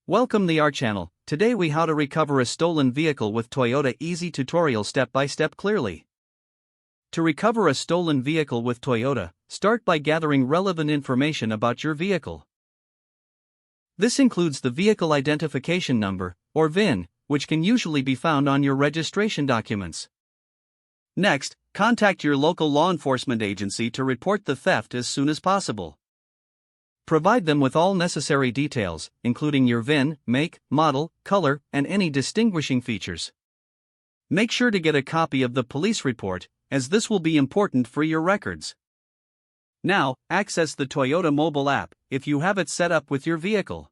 Welcome to our channel. Today we how to recover a stolen vehicle with Toyota easy tutorial step by step clearly. To recover a stolen vehicle with Toyota, start by gathering relevant information about your vehicle. This includes the vehicle identification number, or VIN, which can usually be found on your registration documents. Next, contact your local law enforcement agency to report the theft as soon as possible. Provide them with all necessary details, including your VIN, make, model, color, and any distinguishing features. Make sure to get a copy of the police report, as this will be important for your records. Now, access the Toyota mobile app, if you have it set up with your vehicle.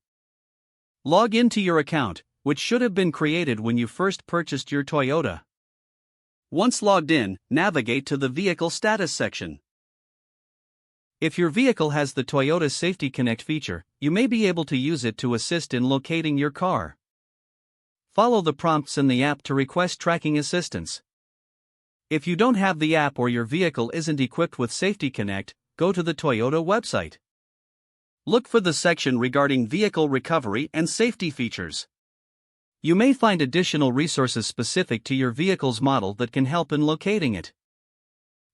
Log into your account, which should have been created when you first purchased your Toyota. Once logged in, navigate to the Vehicle Status section. If your vehicle has the Toyota Safety Connect feature, you may be able to use it to assist in locating your car. Follow the prompts in the app to request tracking assistance. If you don't have the app or your vehicle isn't equipped with Safety Connect, go to the Toyota website. Look for the section regarding vehicle recovery and safety features. You may find additional resources specific to your vehicle's model that can help in locating it.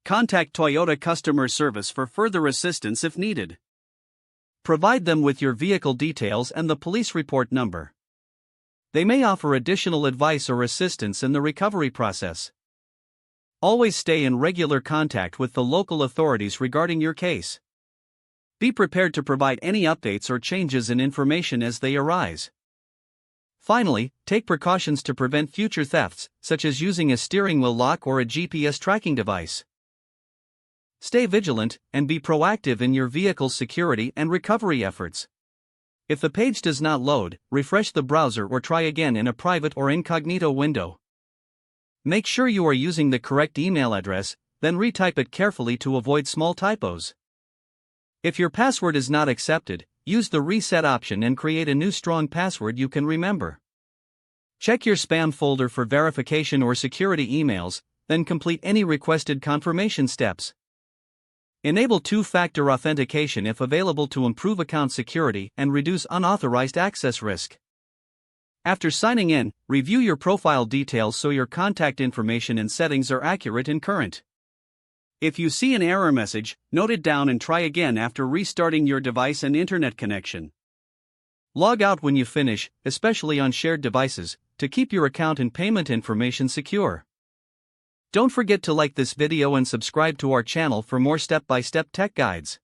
Contact Toyota customer service for further assistance if needed. Provide them with your vehicle details and the police report number. They may offer additional advice or assistance in the recovery process. Always stay in regular contact with the local authorities regarding your case. Be prepared to provide any updates or changes in information as they arise. Finally, take precautions to prevent future thefts, such as using a steering wheel lock or a GPS tracking device. Stay vigilant and be proactive in your vehicle's security and recovery efforts. If the page does not load, refresh the browser or try again in a private or incognito window. Make sure you are using the correct email address, then retype it carefully to avoid small typos. If your password is not accepted, use the reset option and create a new strong password you can remember. Check your spam folder for verification or security emails, then complete any requested confirmation steps. Enable two-factor authentication if available to improve account security and reduce unauthorized access risk. After signing in, review your profile details so your contact information and settings are accurate and current. If you see an error message, note it down and try again after restarting your device and internet connection. Log out when you finish, especially on shared devices, to keep your account and payment information secure. Don't forget to like this video and subscribe to our channel for more step-by-step tech guides.